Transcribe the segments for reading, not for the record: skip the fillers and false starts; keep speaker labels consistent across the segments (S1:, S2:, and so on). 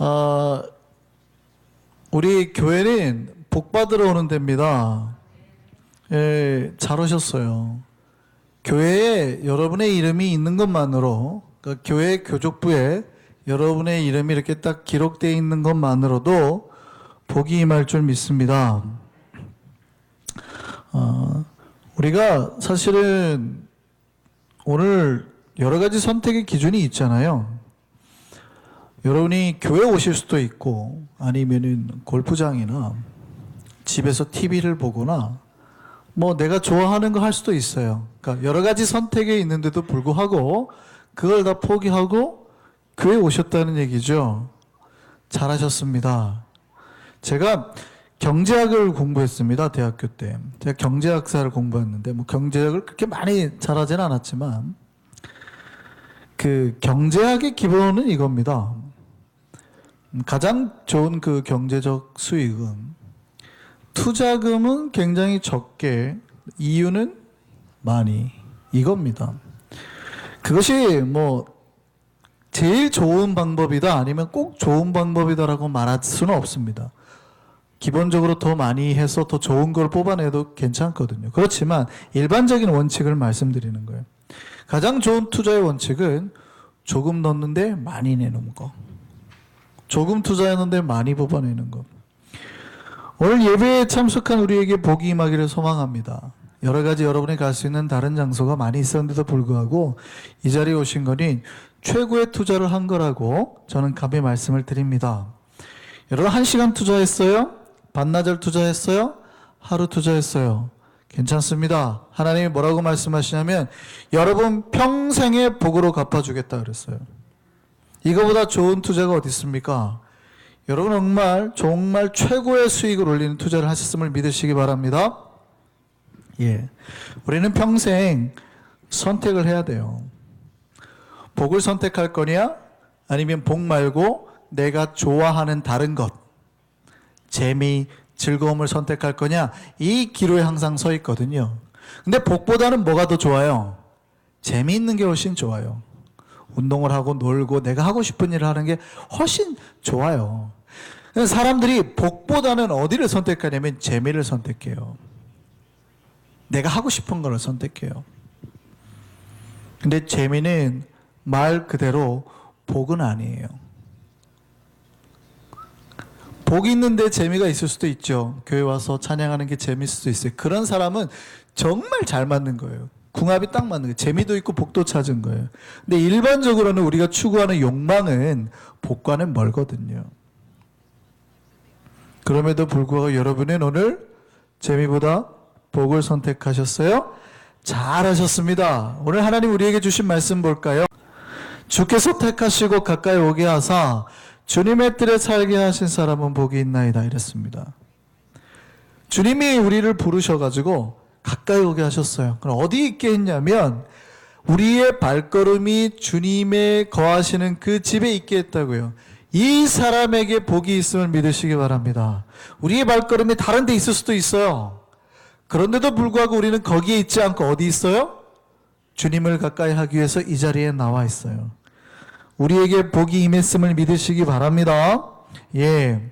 S1: 아, 우리 교회는 복 받으러 오는 데입니다. 예, 잘 오셨어요. 교회에 여러분의 이름이 있는 것만으로, 그러니까 교회 교족부에 여러분의 이름이 이렇게 딱 기록되어 있는 것만으로도 복이 임할 줄 믿습니다. 우리가 사실은 오늘 여러 가지 선택의 기준이 있잖아요. 여러분이 교회 오실 수도 있고 아니면은 골프장이나 집에서 TV를 보거나 뭐 내가 좋아하는 거 할 수도 있어요. 그러니까 여러 가지 선택이 있는데도 불구하고 그걸 다 포기하고 교회 오셨다는 얘기죠. 잘하셨습니다. 제가 경제학을 공부했습니다. 대학교 때. 제가 경제학사를 공부했는데 뭐 경제학을 그렇게 많이 잘하지는 않았지만 그 경제학의 기본은 이겁니다. 가장 좋은 그 경제적 수익은 투자금은 굉장히 적게, 이유는 많이, 이겁니다. 그것이 뭐 제일 좋은 방법이다 아니면 꼭 좋은 방법이다라고 말할 수는 없습니다. 기본적으로 더 많이 해서 더 좋은 걸 뽑아내도 괜찮거든요. 그렇지만 일반적인 원칙을 말씀드리는 거예요. 가장 좋은 투자의 원칙은 조금 넣는데 많이 내는 거. 조금 투자했는데 많이 뽑아내는 것. 오늘 예배에 참석한 우리에게 복이 임하기를 소망합니다. 여러 가지 여러분이 갈 수 있는 다른 장소가 많이 있었는데도 불구하고 이 자리에 오신 거니 최고의 투자를 한 거라고 저는 감히 말씀을 드립니다. 여러분 1시간 투자했어요? 반나절 투자했어요? 하루 투자했어요? 괜찮습니다. 하나님이 뭐라고 말씀하시냐면 여러분 평생의 복으로 갚아주겠다 그랬어요. 이거보다 좋은 투자가 어디 있습니까? 여러분 정말 최고의 수익을 올리는 투자를 하셨음을 믿으시기 바랍니다. 예, 우리는 평생 선택을 해야 돼요. 복을 선택할 거냐? 아니면 복 말고 내가 좋아하는 다른 것, 재미, 즐거움을 선택할 거냐? 이 기로에 항상 서 있거든요. 근데 복보다는 뭐가 더 좋아요? 재미있는 게 훨씬 좋아요. 운동을 하고 놀고 내가 하고 싶은 일을 하는 게 훨씬 좋아요. 사람들이 복보다는 어디를 선택하냐면 재미를 선택해요. 내가 하고 싶은 걸 선택해요. 근데 재미는 말 그대로 복은 아니에요. 복이 있는데 재미가 있을 수도 있죠. 교회 와서 찬양하는 게 재미있을 수도 있어요. 그런 사람은 정말 잘 맞는 거예요. 궁합이 딱 맞는 거예요. 재미도 있고 복도 찾은 거예요. 근데 일반적으로는 우리가 추구하는 욕망은 복과는 멀거든요. 그럼에도 불구하고 여러분은 오늘 재미보다 복을 선택하셨어요? 잘하셨습니다. 오늘 하나님 우리에게 주신 말씀 볼까요? 주께서 택하시고 가까이 오게 하사 주님의 뜰에 살게 하신 사람은 복이 있나이다 이랬습니다. 주님이 우리를 부르셔가지고 가까이 오게 하셨어요. 그럼 어디 있게 했냐면 우리의 발걸음이 주님의 거하시는 그 집에 있게 했다고요. 이 사람에게 복이 있음을 믿으시기 바랍니다. 우리의 발걸음이 다른 데 있을 수도 있어요. 그런데도 불구하고 우리는 거기에 있지 않고 어디 있어요? 주님을 가까이 하기 위해서 이 자리에 나와 있어요. 우리에게 복이 임했음을 믿으시기 바랍니다. 예,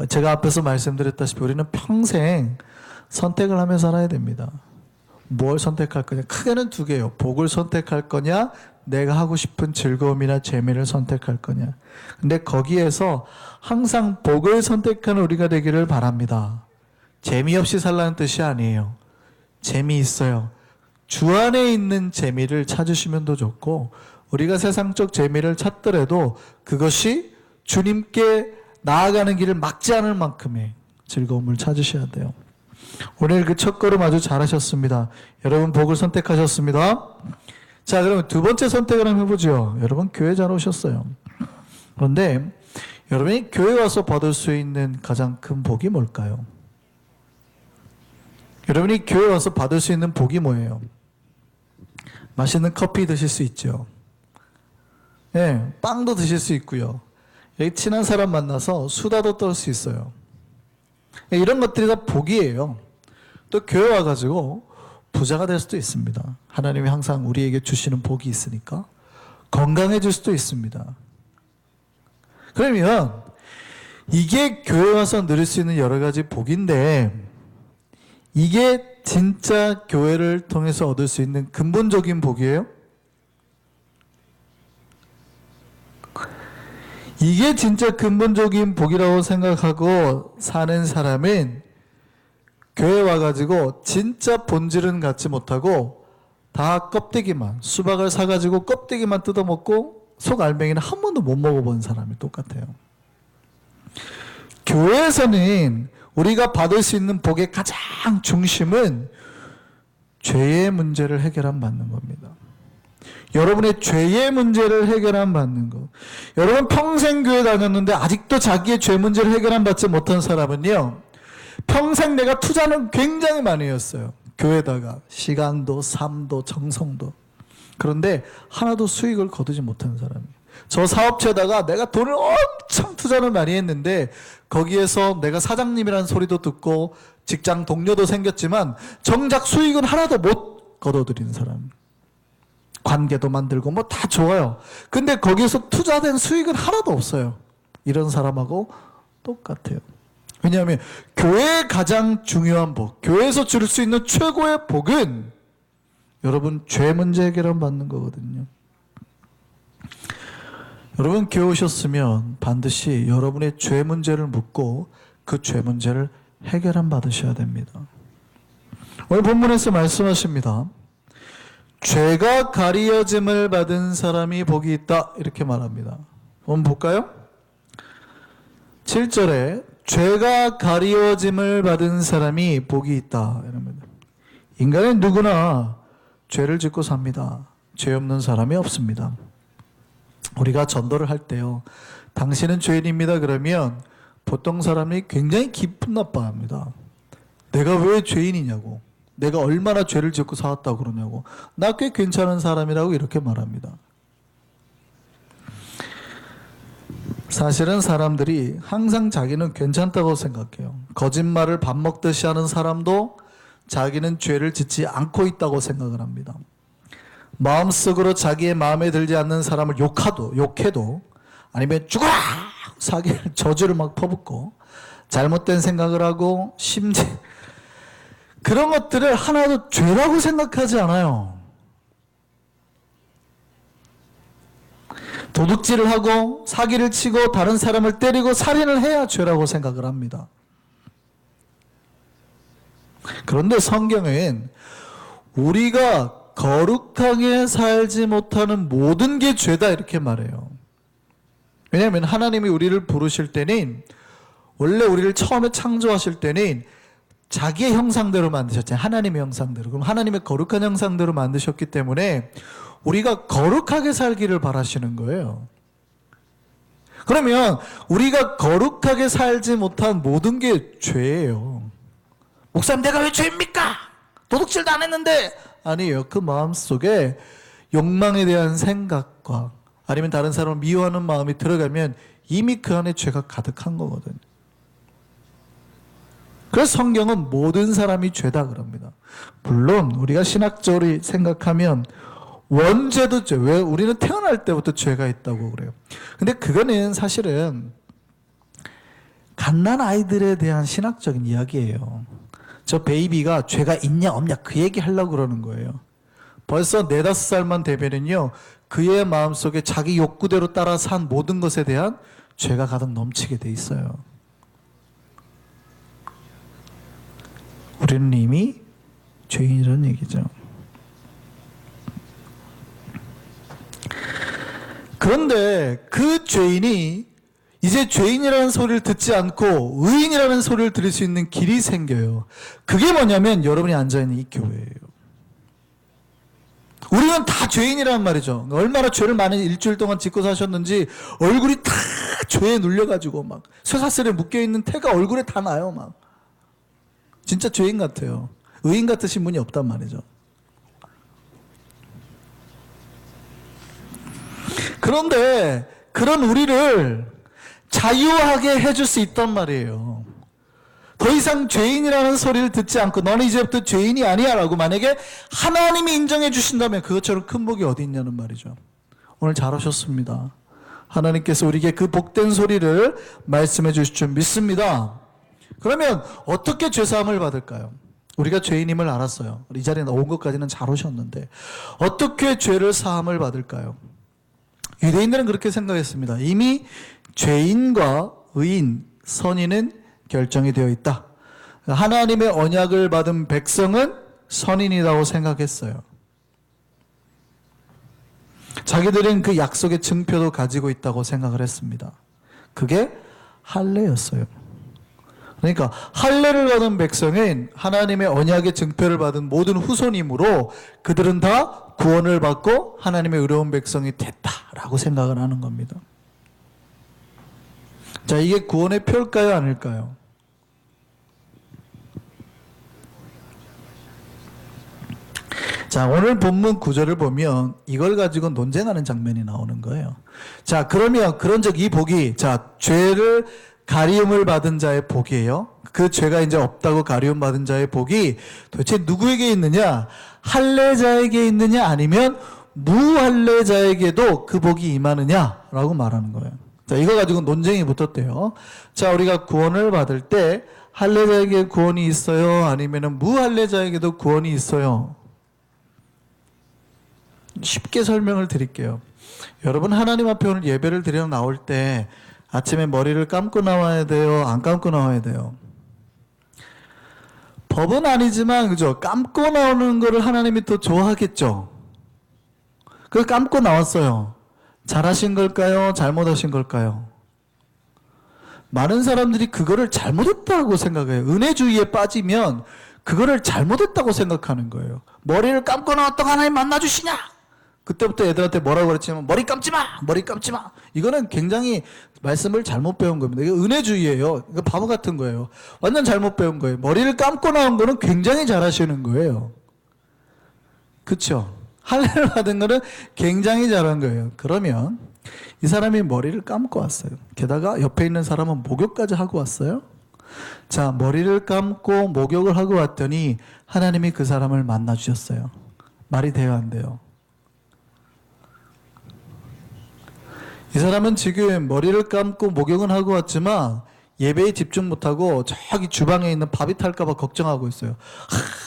S1: 제가 앞에서 말씀드렸다시피 우리는 평생 선택을 하며 살아야 됩니다. 뭘 선택할 거냐? 크게는 두 개예요. 복을 선택할 거냐? 내가 하고 싶은 즐거움이나 재미를 선택할 거냐? 근데 거기에서 항상 복을 선택하는 우리가 되기를 바랍니다. 재미없이 살라는 뜻이 아니에요. 재미있어요. 주 안에 있는 재미를 찾으시면 더 좋고 우리가 세상적 재미를 찾더라도 그것이 주님께 나아가는 길을 막지 않을 만큼의 즐거움을 찾으셔야 돼요. 오늘 그 첫걸음 아주 잘하셨습니다. 여러분 복을 선택하셨습니다. 자, 그럼 두 번째 선택을 한번 해보죠. 여러분 교회 잘 오셨어요. 그런데 여러분이 교회 와서 받을 수 있는 가장 큰 복이 뭘까요? 여러분이 교회 와서 받을 수 있는 복이 뭐예요? 맛있는 커피 드실 수 있죠. 네, 빵도 드실 수 있고요. 여기 친한 사람 만나서 수다도 떨 수 있어요. 이런 것들이 다 복이에요. 또 교회 와가지고 부자가 될 수도 있습니다. 하나님이 항상 우리에게 주시는 복이 있으니까 건강해질 수도 있습니다. 그러면 이게 교회 와서 누릴 수 있는 여러 가지 복인데, 이게 진짜 교회를 통해서 얻을 수 있는 근본적인 복이에요? 이게 진짜 근본적인 복이라고 생각하고 사는 사람은 교회 와가지고 진짜 본질은 갖지 못하고 다 껍데기만, 수박을 사가지고 껍데기만 뜯어먹고 속 알맹이는 한 번도 못 먹어본 사람이 똑같아요. 교회에서는 우리가 받을 수 있는 복의 가장 중심은 죄의 문제를 해결함 받는 겁니다. 여러분의 죄의 문제를 해결함 받는 거. 여러분 평생 교회 다녔는데 아직도 자기의 죄 문제를 해결함 받지 못한 사람은요, 평생 내가 투자는 굉장히 많이 했어요. 교회다가 시간도 삶도 정성도. 그런데 하나도 수익을 거두지 못한 사람이에요. 저 사업체에다가 내가 돈을 엄청 투자를 많이 했는데 거기에서 내가 사장님이라는 소리도 듣고 직장 동료도 생겼지만 정작 수익은 하나도 못 거둬들이는 사람. 관계도 만들고 뭐 다 좋아요. 근데 거기에서 투자된 수익은 하나도 없어요. 이런 사람하고 똑같아요. 왜냐하면 교회의 가장 중요한 복, 교회에서 줄 수 있는 최고의 복은 여러분 죄 문제 해결을 받는 거거든요. 여러분 교회 오셨으면 반드시 여러분의 죄 문제를 묻고 그 죄 문제를 해결함 받으셔야 됩니다. 오늘 본문에서 말씀하십니다. 죄가 가리어짐을 받은 사람이 복이 있다 이렇게 말합니다. 한번 볼까요? 7절에 죄가 가리어짐을 받은 사람이 복이 있다 이럽니다. 인간은 누구나 죄를 짓고 삽니다. 죄 없는 사람이 없습니다. 우리가 전도를 할 때요, 당신은 죄인입니다 그러면 보통 사람이 굉장히 기분 나빠합니다. 내가 왜 죄인이냐고, 내가 얼마나 죄를 짓고 살았다고 그러냐고, 나 꽤 괜찮은 사람이라고 이렇게 말합니다. 사실은 사람들이 항상 자기는 괜찮다고 생각해요. 거짓말을 밥 먹듯이 하는 사람도 자기는 죄를 짓지 않고 있다고 생각을 합니다. 마음속으로 자기의 마음에 들지 않는 사람을 욕해도 아니면 죽어라! 사기를 저주를 막 퍼붓고 잘못된 생각을 하고 심지어 그런 것들을 하나도 죄라고 생각하지 않아요. 도둑질을 하고 사기를 치고 다른 사람을 때리고 살인을 해야 죄라고 생각을 합니다. 그런데 성경은 우리가 거룩하게 살지 못하는 모든 게 죄다 이렇게 말해요. 왜냐하면 하나님이 우리를 부르실 때는, 원래 우리를 처음에 창조하실 때는 자기의 형상대로 만드셨잖아요. 하나님의 형상대로. 그럼 하나님의 거룩한 형상대로 만드셨기 때문에 우리가 거룩하게 살기를 바라시는 거예요. 그러면 우리가 거룩하게 살지 못한 모든 게 죄예요. 목사님 내가 왜 죄입니까? 도둑질도 안 했는데. 아니에요. 그 마음속에 욕망에 대한 생각과 아니면 다른 사람을 미워하는 마음이 들어가면 이미 그 안에 죄가 가득한 거거든요. 그래서 성경은 모든 사람이 죄다 그럽니다. 물론 우리가 신학적으로 생각하면 원죄도 죄. 왜? 우리는 태어날 때부터 죄가 있다고 그래요. 근데 그거는 사실은 갓난 아이들에 대한 신학적인 이야기예요. 저 베이비가 죄가 있냐 없냐 그 얘기 하려고 그러는 거예요. 벌써 4-5살만 되면은요, 그의 마음속에 자기 욕구대로 따라 산 모든 것에 대한 죄가 가득 넘치게 돼 있어요. 우리는 이미 죄인이라는 얘기죠. 그런데 그 죄인이 이제 죄인이라는 소리를 듣지 않고 의인이라는 소리를 들을 수 있는 길이 생겨요. 그게 뭐냐면 여러분이 앉아있는 이 교회예요. 우리는 다 죄인이란 말이죠. 얼마나 죄를 많이 일주일 동안 짓고 사셨는지 얼굴이 다 죄에 눌려가지고 막 쇠사슬에 묶여있는 태가 얼굴에 다 나요. 막 진짜 죄인 같아요. 의인 같으신 분이 없단 말이죠. 그런데 그런 우리를 자유하게 해줄 수 있단 말이에요. 더 이상 죄인이라는 소리를 듣지 않고 너는 이제부터 죄인이 아니야 라고 만약에 하나님이 인정해 주신다면 그것처럼 큰 복이 어디 있냐는 말이죠. 오늘 잘 오셨습니다. 하나님께서 우리에게 그 복된 소리를 말씀해 주실 줄 믿습니다. 그러면 어떻게 죄사함을 받을까요? 우리가 죄인임을 알았어요. 이 자리에 온 것까지는 잘 오셨는데 어떻게 죄를 사함을 받을까요? 유대인들은 그렇게 생각했습니다. 이미 죄인과 의인, 선인은 결정이 되어 있다. 하나님의 언약을 받은 백성은 선인이라고 생각했어요. 자기들은 그 약속의 증표도 가지고 있다고 생각을 했습니다. 그게 할례였어요. 그러니까 할례를 받은 백성은 하나님의 언약의 증표를 받은 모든 후손이므로 그들은 다 구원을 받고 하나님의 의로운 백성이 됐다라고 생각을 하는 겁니다. 자, 이게 구원의 표일까요, 아닐까요? 자, 오늘 본문 구절을 보면 이걸 가지고 논쟁하는 장면이 나오는 거예요. 자, 그러면 그런즉 이 복이, 자, 죄를 가리움을 받은 자의 복이에요. 그 죄가 이제 없다고 가리움 받은 자의 복이 도대체 누구에게 있느냐? 할례자에게 있느냐? 아니면 무할례자에게도 그 복이 임하느냐라고 말하는 거예요. 자, 이거 가지고 논쟁이 붙었대요. 자, 우리가 구원을 받을 때 할례자에게 구원이 있어요? 아니면 무할례자에게도 구원이 있어요? 쉽게 설명을 드릴게요. 여러분, 하나님 앞에 오늘 예배를 드리러 나올 때 아침에 머리를 감고 나와야 돼요? 안 감고 나와야 돼요? 법은 아니지만, 그죠? 감고 나오는 거를 하나님이 더 좋아하겠죠? 그걸 감고 나왔어요. 잘하신 걸까요? 잘못하신 걸까요? 많은 사람들이 그거를 잘못했다고 생각해요. 은혜주의에 빠지면 그거를 잘못했다고 생각하는 거예요. 머리를 감고 나왔다고 하나님 만나주시냐? 그때부터 애들한테 뭐라고 그랬지만 머리 감지 마! 머리 감지 마! 이거는 굉장히 말씀을 잘못 배운 겁니다. 이거 은혜주의예요. 이거 바보 같은 거예요. 완전 잘못 배운 거예요. 머리를 감고 나온 거는 굉장히 잘하시는 거예요. 그렇죠? 할례를 받은 거는 굉장히 잘한 거예요. 그러면 이 사람이 머리를 감고 왔어요. 게다가 옆에 있는 사람은 목욕까지 하고 왔어요. 자, 머리를 감고 목욕을 하고 왔더니 하나님이 그 사람을 만나 주셨어요. 말이 돼요, 안 돼요? 이 사람은 지금 머리를 감고 목욕은 하고 왔지만 예배에 집중 못하고 저기 주방에 있는 밥이 탈까 봐 걱정하고 있어요.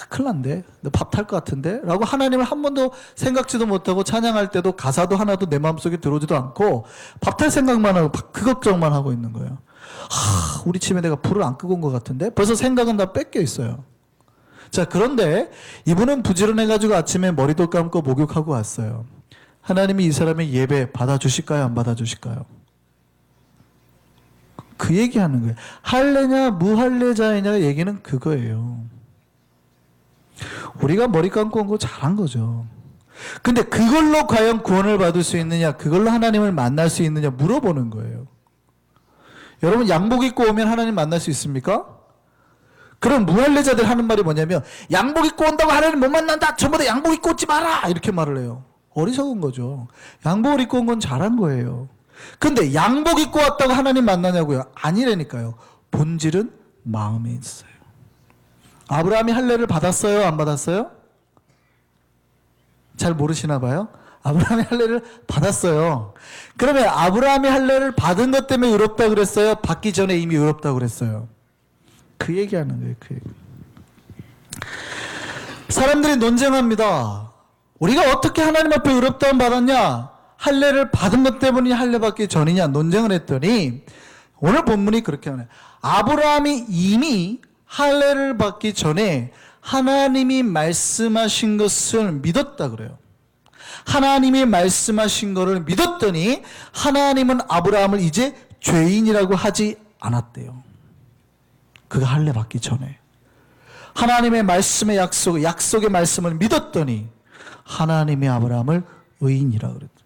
S1: 큰일 난데? 밥 탈 것 같은데? 라고 하나님을 한 번도 생각지도 못하고 찬양할 때도 가사도 하나도 내 마음속에 들어오지도 않고 밥 탈 생각만 하고 그 걱정만 하고 있는 거예요. 우리 집에 내가 불을 안 끄고 온 것 같은데? 벌써 생각은 다 뺏겨 있어요. 자, 그런데 이분은 부지런해가지고 아침에 머리도 감고 목욕하고 왔어요. 하나님이 이 사람의 예배 받아주실까요? 안 받아주실까요? 그 얘기하는 거예요. 할례냐 무할례자이냐 얘기는 그거예요. 우리가 머리 감고 온 거 잘한 거죠. 근데 그걸로 과연 구원을 받을 수 있느냐, 그걸로 하나님을 만날 수 있느냐 물어보는 거예요. 여러분, 양복 입고 오면 하나님 만날 수 있습니까? 그럼 무할례자들 하는 말이 뭐냐면 양복 입고 온다고 하나님 못 만난다. 전부 다 양복 입고 오지 마라. 이렇게 말을 해요. 어리석은 거죠. 양복을 입고 온 건 잘한 거예요. 근데 양복 입고 왔다고 하나님 만나냐고요? 아니라니까요. 본질은 마음에 있어요. 아브라함이 할례를 받았어요? 안 받았어요? 잘 모르시나 봐요. 아브라함이 할례를 받았어요. 그러면 아브라함이 할례를 받은 것 때문에 의롭다 그랬어요? 받기 전에 이미 의롭다 그랬어요? 그 얘기하는 거예요. 그 얘기. 사람들이 논쟁합니다. 우리가 어떻게 하나님 앞에 의롭다함 받았냐? 할례를 받은 것 때문이냐, 할례 받기 전이냐 논쟁을 했더니 오늘 본문이 그렇게 하네요. 아브라함이 이미 할례를 받기 전에 하나님이 말씀하신 것을 믿었다 그래요. 하나님이 말씀하신 것을 믿었더니 하나님은 아브라함을 이제 죄인이라고 하지 않았대요. 그가 할례 받기 전에 하나님의 말씀의 약속의 말씀을 믿었더니 하나님이 아브라함을 의인이라고 그랬죠.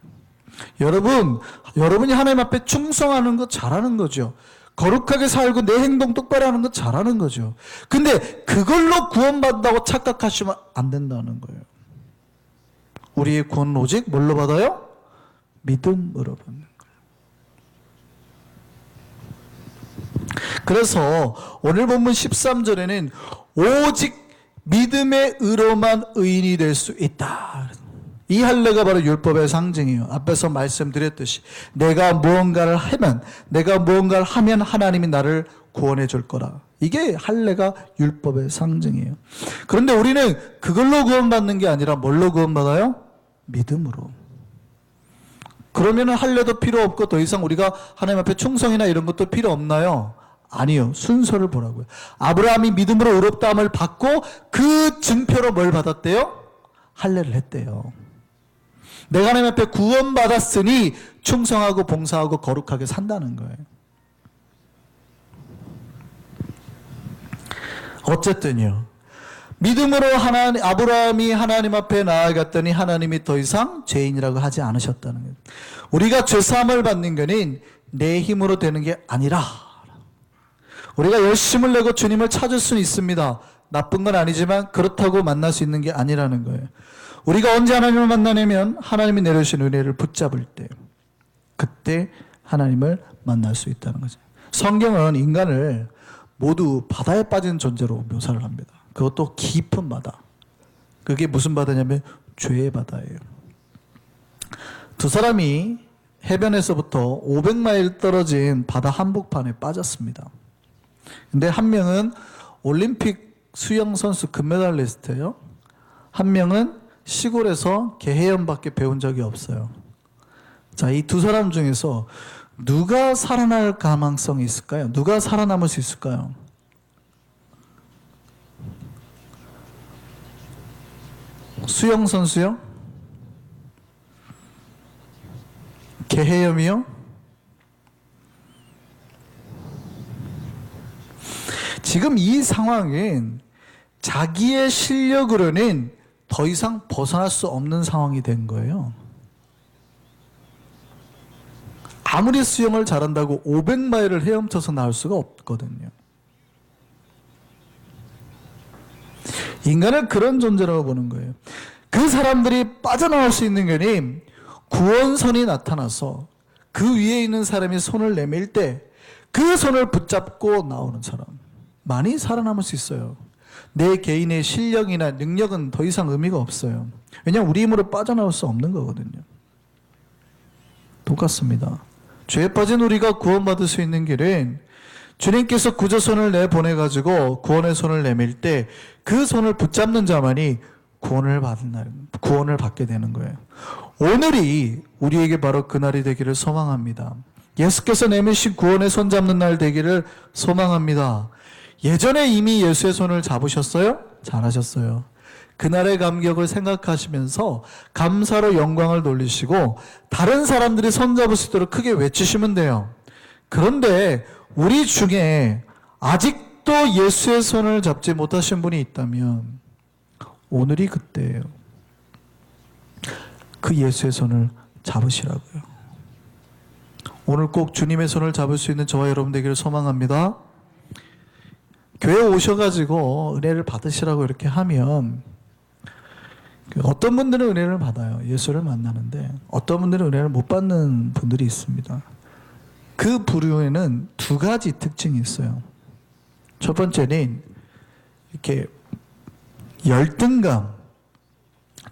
S1: 여러분이 하나님 앞에 충성하는 거 잘하는 거죠. 거룩하게 살고 내 행동 똑바로 하는 거 잘하는 거죠. 근데 그걸로 구원받는다고 착각하시면 안 된다는 거예요. 우리의 구원은 오직 뭘로 받아요? 믿음으로 받는 거예요. 그래서 오늘 본문 13절에는 오직 믿음의 의로만 의인이 될 수 있다. 이 할례가 바로 율법의 상징이에요. 앞에서 말씀드렸듯이 내가 무언가를 하면 하나님이 나를 구원해 줄 거라. 이게 할례가 율법의 상징이에요. 그런데 우리는 그걸로 구원받는 게 아니라 뭘로 구원받아요? 믿음으로. 그러면 할례도 필요 없고 더 이상 우리가 하나님 앞에 충성이나 이런 것도 필요 없나요? 아니요. 순서를 보라고요. 아브라함이 믿음으로 의롭다함을 받고 그 증표로 뭘 받았대요? 할례를 했대요. 내가 하나님 앞에 구원받았으니 충성하고 봉사하고 거룩하게 산다는 거예요. 어쨌든요. 믿음으로 아브라함이 하나님 앞에 나아갔더니 하나님이 더 이상 죄인이라고 하지 않으셨다는 거예요. 우리가 죄사함을 받는 것은 내 힘으로 되는 게 아니라 우리가 열심을 내고 주님을 찾을 수는 있습니다. 나쁜 건 아니지만 그렇다고 만날 수 있는 게 아니라는 거예요. 우리가 언제 하나님을 만나냐면 하나님이 내려주신 은혜를 붙잡을 때, 그때 하나님을 만날 수 있다는 거죠. 성경은 인간을 모두 바다에 빠진 존재로 묘사를 합니다. 그것도 깊은 바다. 그게 무슨 바다냐면 죄의 바다예요. 두 사람이 해변에서부터 500마일 떨어진 바다 한복판에 빠졌습니다. 근데 한 명은 올림픽 수영 선수 금메달리스트예요. 한 명은 시골에서 개헤엄밖에 배운 적이 없어요. 자, 이 두 사람 중에서 누가 살아날 가능성이 있을까요? 누가 살아남을 수 있을까요? 수영 선수요? 개헤엄이요? 지금 이 상황은 자기의 실력으로는 더 이상 벗어날 수 없는 상황이 된 거예요. 아무리 수영을 잘한다고 500마일을 헤엄쳐서 나올 수가 없거든요. 인간을 그런 존재라고 보는 거예요. 그 사람들이 빠져나올 수 있는 것이 구원선이 나타나서 그 위에 있는 사람이 손을 내밀 때 그 손을 붙잡고 나오는 사람, 많이 살아남을 수 있어요. 내 개인의 실력이나 능력은 더 이상 의미가 없어요. 왜냐하면 우리 힘으로 빠져나올 수 없는 거거든요. 똑같습니다. 죄에 빠진 우리가 구원받을 수 있는 길은 주님께서 구조선을 내보내가지고 구원의 손을 내밀 때 그 손을 붙잡는 자만이 구원을 받게 되는 거예요. 오늘이 우리에게 바로 그날이 되기를 소망합니다. 예수께서 내미신 구원의 손 잡는 날 되기를 소망합니다. 예전에 이미 예수의 손을 잡으셨어요? 잘하셨어요. 그날의 감격을 생각하시면서 감사로 영광을 돌리시고 다른 사람들이 손 잡을 수 있도록 크게 외치시면 돼요. 그런데 우리 중에 아직도 예수의 손을 잡지 못하신 분이 있다면 오늘이 그때예요. 그 예수의 손을 잡으시라고요. 오늘 꼭 주님의 손을 잡을 수 있는 저와 여러분 되기를 소망합니다. 교회 오셔가지고 은혜를 받으시라고 이렇게 하면 어떤 분들은 은혜를 받아요. 예수를 만나는데 어떤 분들은 은혜를 못 받는 분들이 있습니다. 그 부류에는 두 가지 특징이 있어요. 첫 번째는 이렇게 열등감,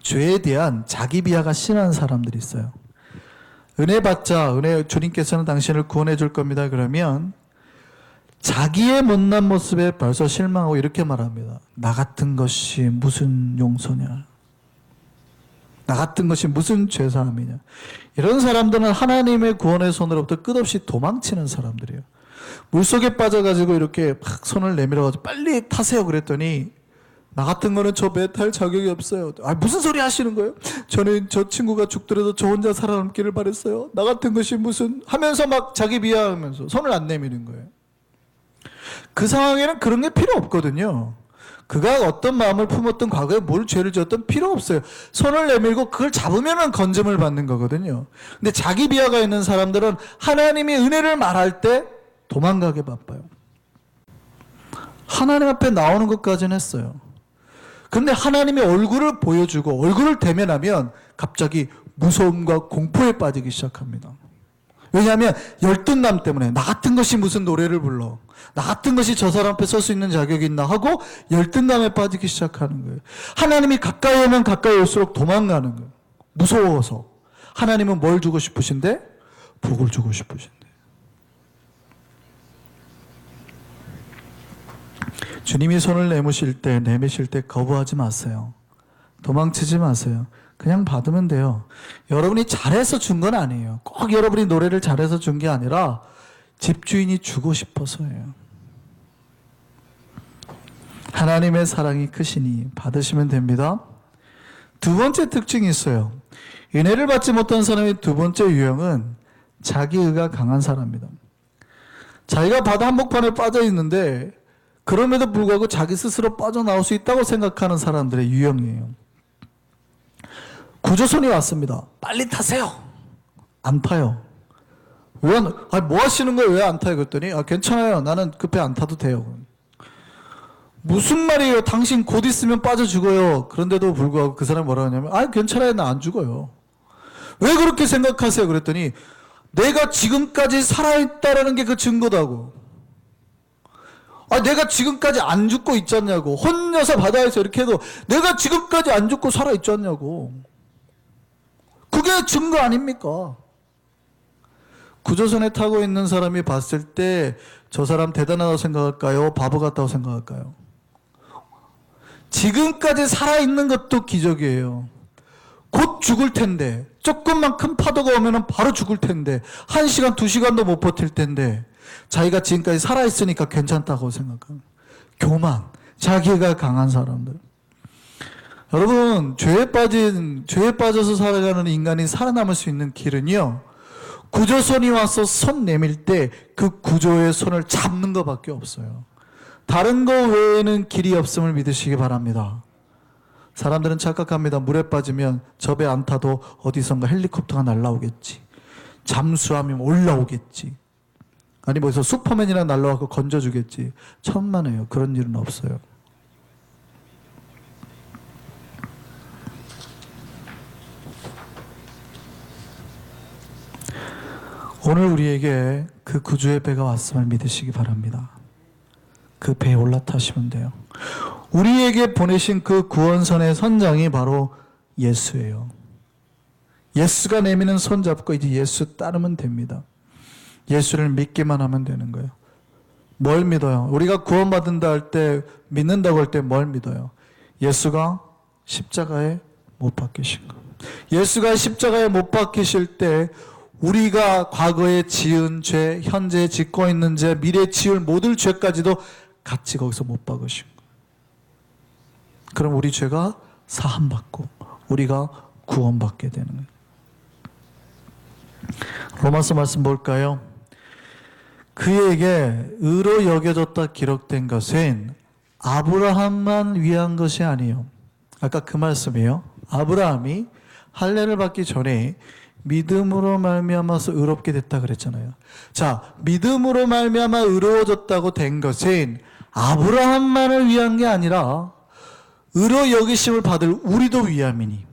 S1: 죄에 대한 자기 비하가 심한 사람들이 있어요. 은혜 받자, 주님께서는 당신을 구원해 줄 겁니다. 그러면 자기의 못난 모습에 벌써 실망하고 이렇게 말합니다. 나 같은 것이 무슨 용서냐? 나 같은 것이 무슨 죄사함이냐? 이런 사람들은 하나님의 구원의 손으로부터 끝없이 도망치는 사람들이에요. 물속에 빠져가지고 이렇게 막 손을 내밀어가지고 빨리 타세요 그랬더니 나 같은 거는 저 배 탈 자격이 없어요. 아, 무슨 소리 하시는 거예요? 저는 저 친구가 죽더라도 저 혼자 살아남기를 바랬어요. 나 같은 것이 무슨 하면서 막 자기 비하하면서 손을 안 내미는 거예요. 그 상황에는 그런 게 필요 없거든요. 그가 어떤 마음을 품었던 과거에 뭘 죄를 지었던 필요 없어요. 손을 내밀고 그걸 잡으면은 건짐을 받는 거거든요. 근데 자기 비하가 있는 사람들은 하나님이 은혜를 말할 때 도망가게 바빠요. 하나님 앞에 나오는 것까지는 했어요. 근데 하나님의 얼굴을 보여주고 얼굴을 대면하면 갑자기 무서움과 공포에 빠지기 시작합니다. 왜냐하면 열등감 때문에 나 같은 것이 무슨 노래를 불러, 나 같은 것이 저 사람 앞에 설 수 있는 자격이 있나 하고 열등감에 빠지기 시작하는 거예요. 하나님이 가까이 오면 가까이 올수록 도망가는 거예요. 무서워서. 하나님은 뭘 주고 싶으신데? 복을 주고 싶으신데. 주님이 손을 내미실 때 거부하지 마세요. 도망치지 마세요. 그냥 받으면 돼요. 여러분이 잘해서 준 건 아니에요. 꼭 여러분이 노래를 잘해서 준 게 아니라 집주인이 주고 싶어서예요. 하나님의 사랑이 크시니 받으시면 됩니다. 두 번째 특징이 있어요. 은혜를 받지 못한 사람의 두 번째 유형은 자기의가 강한 사람입니다. 자기가 바다 한복판에 빠져 있는데 그럼에도 불구하고 자기 스스로 빠져나올 수 있다고 생각하는 사람들의 유형이에요. 구조선이 왔습니다. 빨리 타세요. 안 타요. 왜? 뭐 하시는 거예요? 왜 안 타요? 그랬더니 괜찮아요. 나는 급해 안 타도 돼요. 무슨 말이에요? 당신 곧 있으면 빠져 죽어요. 그런데도 불구하고 그 사람이 뭐라 하냐면 괜찮아요. 나 안 죽어요. 왜 그렇게 생각하세요? 그랬더니 내가 지금까지 살아있다라는 게 그 증거다고. 내가 지금까지 안 죽고 있잖냐고. 혼자서 바다에서 이렇게 해도 내가 지금까지 안 죽고 살아있잖냐고. 그게 증거 아닙니까? 구조선에 타고 있는 사람이 봤을 때 저 사람 대단하다고 생각할까요? 바보 같다고 생각할까요? 지금까지 살아있는 것도 기적이에요. 곧 죽을 텐데, 조금만 큰 파도가 오면 바로 죽을 텐데, 1시간, 2시간도 못 버틸 텐데, 자기가 지금까지 살아있으니까 괜찮다고 생각하는 교만, 자기가 강한 사람들. 여러분, 죄에 빠져서 살아가는 인간이 살아남을 수 있는 길은요, 구조선이 와서 손 내밀 때 그 구조의 손을 잡는 것밖에 없어요. 다른 거 외에는 길이 없음을 믿으시기 바랍니다. 사람들은 착각합니다. 물에 빠지면 저 배 안 타도 어디선가 헬리콥터가 날라오겠지. 잠수하면 올라오겠지. 아니 뭐서 슈퍼맨이랑 날라와서 건져주겠지. 천만에요. 그런 일은 없어요. 오늘 우리에게 그 구주의 배가 왔음을 믿으시기 바랍니다. 그 배에 올라타시면 돼요. 우리에게 보내신 그 구원선의 선장이 바로 예수예요. 예수가 내미는 손 잡고 이제 예수 따르면 됩니다. 예수를 믿기만 하면 되는 거예요. 뭘 믿어요? 우리가 구원받는다 할 때, 믿는다고 할 때 뭘 믿어요? 예수가 십자가에 못 박히신 거. 예수가 십자가에 못 박히실 때 우리가 과거에 지은 죄, 현재 짓고 있는 죄, 미래 지을 모든 죄까지도 같이 거기서 못 박으신 거예요. 그럼 우리 죄가 사함받고 우리가 구원받게 되는 거예요. 로마서 말씀 볼까요? 그에게 의로 여겨졌다 기록된 것은 아브라함만 위한 것이 아니에요. 아까 그 말씀이에요. 아브라함이 할례를 받기 전에 믿음으로 말미암아서 의롭게 됐다 그랬잖아요. 자, 믿음으로 말미암아 의로워졌다고 된 것은 아브라함만을 위한 게 아니라 의로 여기심을 받을 우리도 위함이니.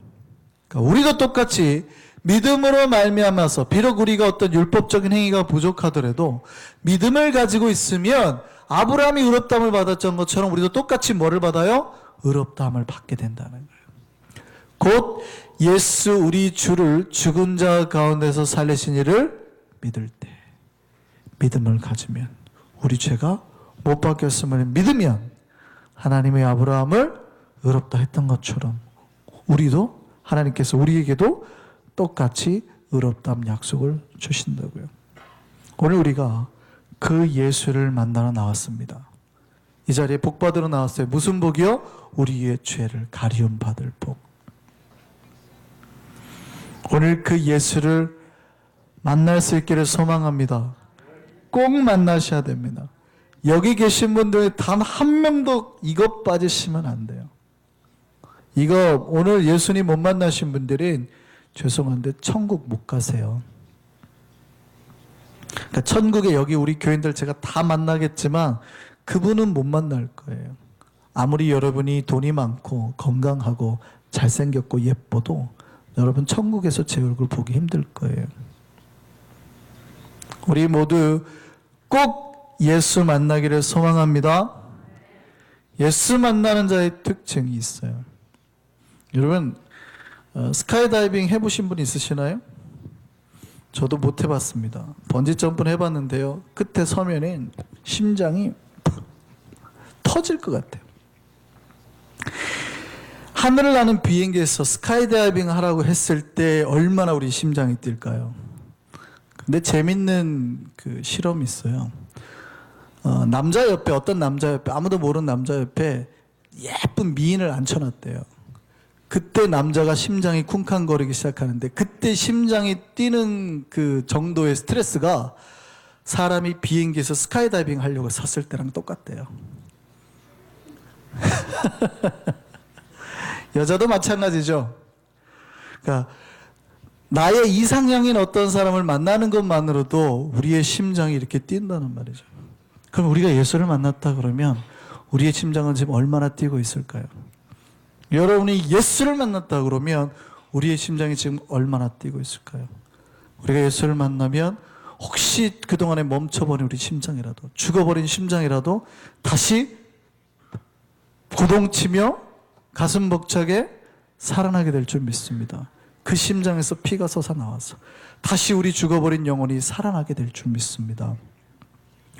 S1: 그러니까 우리도 똑같이 믿음으로 말미암아서 비록 우리가 어떤 율법적인 행위가 부족하더라도 믿음을 가지고 있으면 아브라함이 의롭다함을 받았던 것처럼 우리도 똑같이 뭐를 받아요? 의롭다함을 받게 된다는 거예요. 곧 예수 우리 주를 죽은 자 가운데서 살리신 이를 믿을 때, 믿음을 가지면, 우리 죄가 못 바뀌었음을 믿으면 하나님의 아브라함을 의롭다 했던 것처럼 우리도, 하나님께서 우리에게도 똑같이 의롭다함 약속을 주신다고요. 오늘 우리가 그 예수를 만나러 나왔습니다. 이 자리에 복 받으러 나왔어요. 무슨 복이요? 우리의 죄를 가리움 받을 복. 오늘 그 예수를 만날 수 있기를 소망합니다. 꼭 만나셔야 됩니다. 여기 계신 분들 단 한 명도 이것 빠지시면 안 돼요. 이거 오늘 예수님 못 만나신 분들은 죄송한데 천국 못 가세요. 그러니까 천국에 여기 우리 교인들 제가 다 만나겠지만 그분은 못 만날 거예요. 아무리 여러분이 돈이 많고 건강하고 잘생겼고 예뻐도 여러분 천국에서 제 얼굴 보기 힘들 거예요. 우리 모두 꼭 예수 만나기를 소망합니다. 예수 만나는 자의 특징이 있어요. 여러분 스카이다이빙 해보신 분 있으시나요? 저도 못 해봤습니다. 번지점프는 해봤는데요. 끝에 서면은 심장이 터질 것 같아요. 하늘을 나는 비행기에서 스카이다이빙 하라고 했을 때 얼마나 우리 심장이 뛸까요? 근데 재밌는 그 실험이 있어요. 남자 옆에, 어떤 남자 옆에, 아무도 모르는 남자 옆에 예쁜 미인을 앉혀놨대요. 그때 남자가 심장이 쿵쾅거리기 시작하는데, 그때 심장이 뛰는 그 정도의 스트레스가 사람이 비행기에서 스카이다이빙 하려고 섰을 때랑 똑같대요. 여자도 마찬가지죠. 그러니까 나의 이상향인 어떤 사람을 만나는 것만으로도 우리의 심장이 이렇게 뛴다는 말이죠. 그럼 우리가 예수를 만났다 그러면 우리의 심장은 지금 얼마나 뛰고 있을까요? 여러분이 예수를 만났다 그러면 우리의 심장이 지금 얼마나 뛰고 있을까요? 우리가 예수를 만나면 혹시 그동안에 멈춰버린 우리 심장이라도, 죽어버린 심장이라도 다시 고동치며 가슴 벅차게 살아나게 될 줄 믿습니다. 그 심장에서 피가 솟아나와서 다시 우리 죽어버린 영혼이 살아나게 될 줄 믿습니다.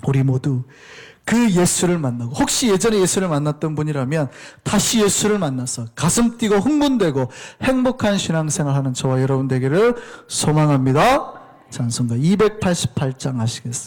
S1: 우리 모두 그 예수를 만나고, 혹시 예전에 예수를 만났던 분이라면 다시 예수를 만나서 가슴 뛰고 흥분되고 행복한 신앙생활하는 저와 여러분 되기를 소망합니다. 찬송가 288장 하시겠습니다.